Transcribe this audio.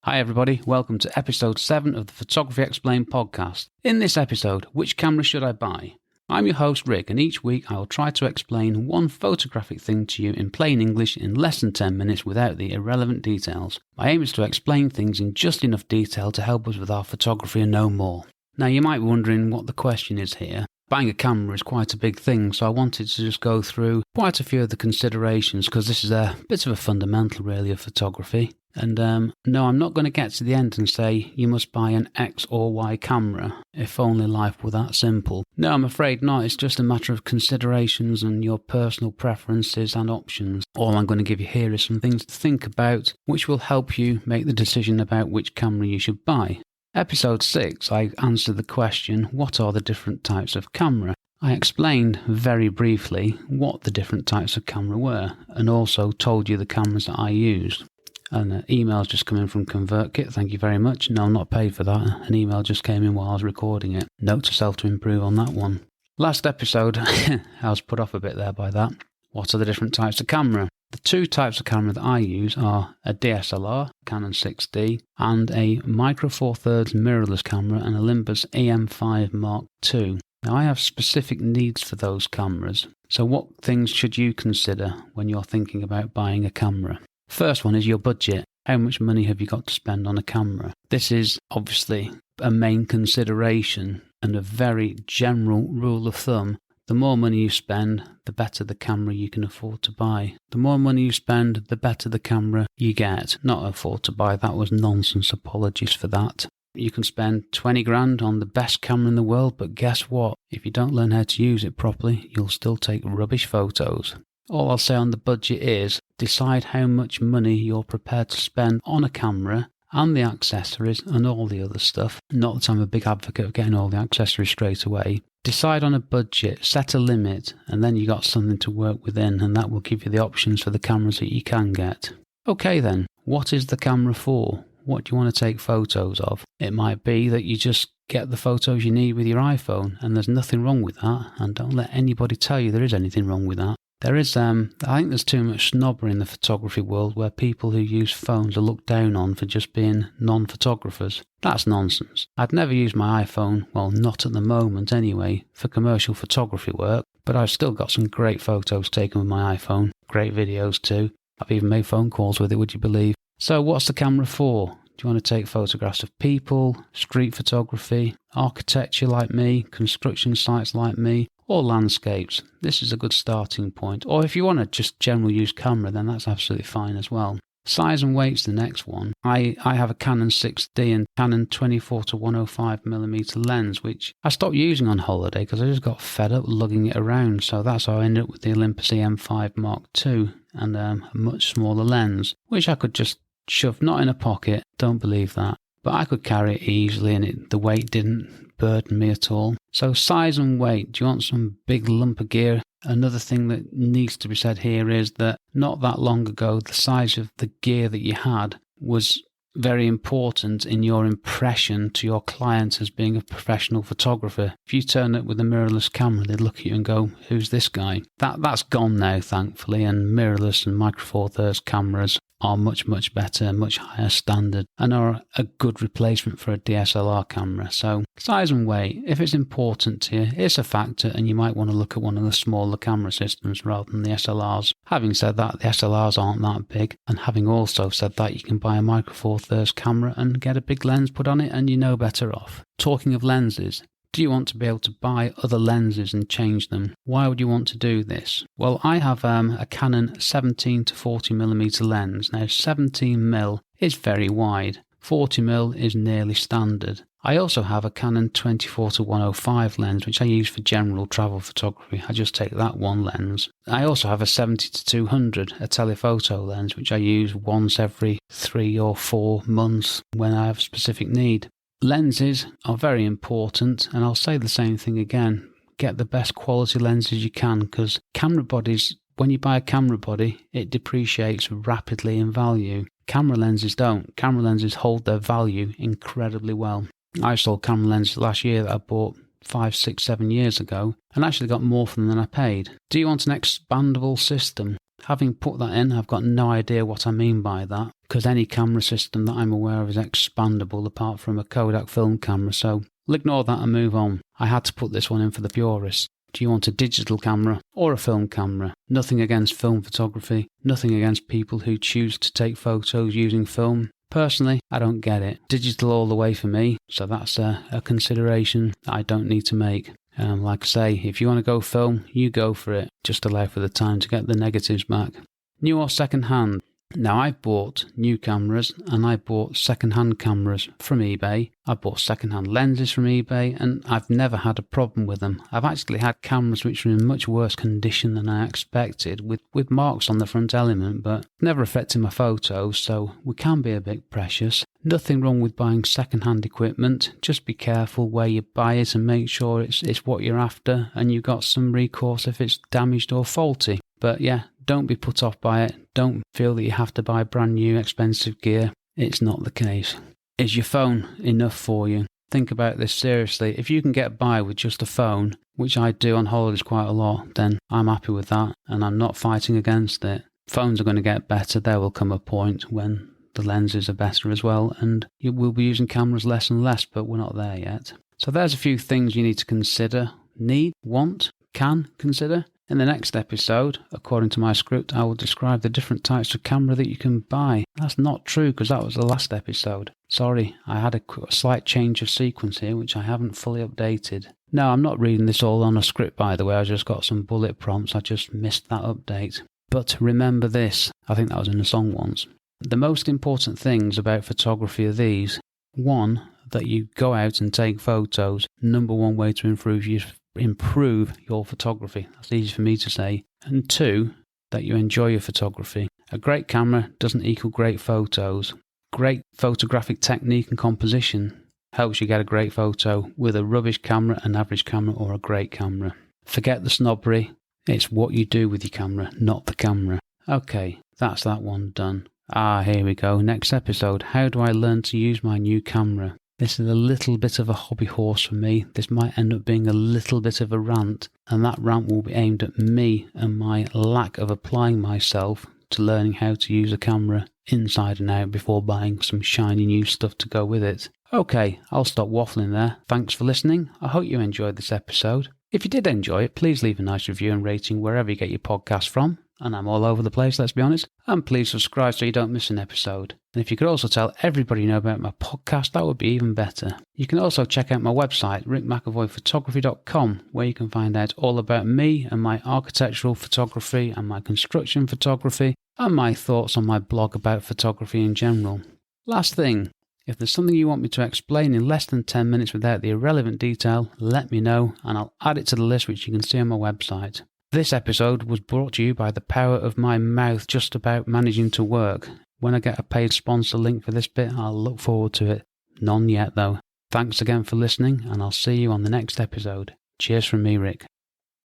Hi everybody, welcome to episode 7 of the Photography Explained podcast. In this episode, which camera should I buy? I'm your host Rick, and each week I will try to explain one photographic thing to you in plain English in less than 10 minutes without the irrelevant details. My aim is to explain things in just enough detail to help us with our photography and no more. Now you might be wondering what the question is here. Buying a camera is quite a big thing, so I wanted to just go through quite a few of the considerations because this is a bit of a fundamental really of photography. And no, I'm not going to get to the end and say you must buy an X or Y camera. If only life were that simple. No, I'm afraid not. It's just a matter of considerations and your personal preferences and options. All I'm going to give you here is some things to think about which will help you make the decision about which camera you should buy. Episode 6, I answered the question, what are the different types of camera? I explained very briefly what the different types of camera were and also told you the cameras that I used. An email's just come in from ConvertKit, thank you very much. No, I'm not paid for that. An email just came in while I was recording it. Note to self to improve on that one. Last episode, I was put off a bit there by that. What are the different types of camera? The two types of camera that I use are a DSLR, Canon 6D, and a Micro Four Thirds mirrorless camera, an Olympus EM5 Mark II. Now I have specific needs for those cameras, so what things should you consider when you're thinking about buying a camera? First one is your budget. How much money have you got to spend on a camera? This is obviously a main consideration and a very general rule of thumb. The more money you spend, the better the camera you can afford to buy. The more money you spend, the better the camera you get. Not afford to buy, that was nonsense, apologies for that. You can spend 20 grand on the best camera in the world, but guess what? If you don't learn how to use it properly, you'll still take rubbish photos. All I'll say on the budget is, decide how much money you're prepared to spend on a camera and the accessories and all the other stuff. Not that I'm a big advocate of getting all the accessories straight away. Decide on a budget, set a limit, and then you got something to work within, and that will give you the options for the cameras that you can get. Okay then, what is the camera for? What do you want to take photos of? It might be that you just get the photos you need with your iPhone, and there's nothing wrong with that, and don't let anybody tell you there is anything wrong with that. There is, I think there's too much snobbery in the photography world where people who use phones are looked down on for just being non-photographers. That's nonsense. I'd never use my iPhone, well not at the moment anyway, for commercial photography work, but I've still got some great photos taken with my iPhone, great videos too. I've even made phone calls with it, would you believe? So what's the camera for? Do you want to take photographs of people, street photography, architecture like me, construction sites like me, or landscapes? This is a good starting point. Or if you want to just general use camera, then that's absolutely fine as well. Size and weight's the next one. I have a Canon 6D and Canon 24-105mm lens, which I stopped using on holiday because I just got fed up lugging it around. So that's how I ended up with the Olympus EM5 Mark II and a much smaller lens, which I could just shove not in a pocket, don't believe that. But I could carry it easily and the weight didn't burden me at all. So size and weight, do you want some big lump of gear? Another thing that needs to be said here is that not that long ago, the size of the gear that you had was very important in your impression to your client as being a professional photographer. If you turn up with a mirrorless camera, they'd look at you and go, who's this guy? That's gone now, thankfully, and mirrorless and Micro Four Thirds cameras are much, much better, much higher standard, and are a good replacement for a DSLR camera. So size and weight, if it's important to you, it's a factor, and you might want to look at one of the smaller camera systems rather than the SLRs. Having said that, the SLRs aren't that big, and having also said that, you can buy a Micro Four Thirds camera and get a big lens put on it, and you're no better off. Talking of lenses, do you want to be able to buy other lenses and change them? Why would you want to do this? Well, I have a Canon 17-40mm lens. Now, 17mm is very wide. 40mm is nearly standard. I also have a Canon 24-105 lens, which I use for general travel photography. I just take that one lens. I also have a 70-200, a telephoto lens, which I use once every 3 or 4 months when I have a specific need. Lenses are very important, and I'll say the same thing again. Get the best quality lenses you can, because camera bodies, when you buy a camera body, it depreciates rapidly in value. Camera lenses don't. Camera lenses hold their value incredibly well. I sold camera lenses last year that I bought 5, 6, 7 years ago and actually got more for them than I paid. Do you want an expandable system? Having put that in, I've got no idea what I mean by that, because any camera system that I'm aware of is expandable apart from a Kodak film camera, so we'll ignore that and move on. I had to put this one in for the purists. Do you want a digital camera or a film camera? Nothing against film photography, nothing against people who choose to take photos using film. Personally, I don't get it. Digital all the way for me, so that's a consideration that I don't need to make. Like I say, if you want to go film, you go for it. Just allow for the time to get the negatives back. New or second hand? Now, I've bought new cameras and I bought second-hand cameras from eBay. I bought second-hand lenses from eBay and I've never had a problem with them. I've actually had cameras which were in much worse condition than I expected, with marks on the front element, but never affected my photos, so we can be a bit precious. Nothing wrong with buying second-hand equipment. Just be careful where you buy it and make sure it's what you're after and you've got some recourse if it's damaged or faulty. But yeah, don't be put off by it. Don't feel that you have to buy brand new expensive gear. It's not the case. Is your phone enough for you? Think about this seriously. If you can get by with just a phone, which I do on holidays quite a lot, then I'm happy with that and I'm not fighting against it. Phones are going to get better. There will come a point when the lenses are better as well and you will be using cameras less and less, but we're not there yet. So there's a few things you need to consider. Need, want, can consider. In the next episode, according to my script, I will describe the different types of camera that you can buy. That's not true because that was the last episode. Sorry, I had a slight change of sequence here which I haven't fully updated. No, I'm not reading this all on a script, by the way. I just got some bullet prompts. I just missed that update. But remember this. I think that was in a song once. The most important things about photography are these. 1, that you go out and take photos. Number 1 way to improve your photography. That's easy for me to say. And 2, that you enjoy your photography. A great camera doesn't equal great photos. Great photographic technique and composition helps you get a great photo with a rubbish camera, an average camera, or a great camera. Forget the snobbery. It's what you do with your camera, not the camera. Okay, that's that one done. Here we go. Next episode. How do I learn to use my new camera? This is a little bit of a hobby horse for me. This might end up being a little bit of a rant, and that rant will be aimed at me and my lack of applying myself to learning how to use a camera inside and out before buying some shiny new stuff to go with it. Okay, I'll stop waffling there. Thanks for listening. I hope you enjoyed this episode. If you did enjoy it, please leave a nice review and rating wherever you get your podcast from. And I'm all over the place, let's be honest. And please subscribe so you don't miss an episode. And if you could also tell everybody you know about my podcast, that would be even better. You can also check out my website, rickmcavoyphotography.com, where you can find out all about me and my architectural photography and my construction photography and my thoughts on my blog about photography in general. Last thing, if there's something you want me to explain in less than 10 minutes without the irrelevant detail, let me know and I'll add it to the list which you can see on my website. This episode was brought to you by the power of my mouth just about managing to work. When I get a paid sponsor link for this bit, I'll look forward to it. None yet though. Thanks again for listening and I'll see you on the next episode. Cheers from me, Rick.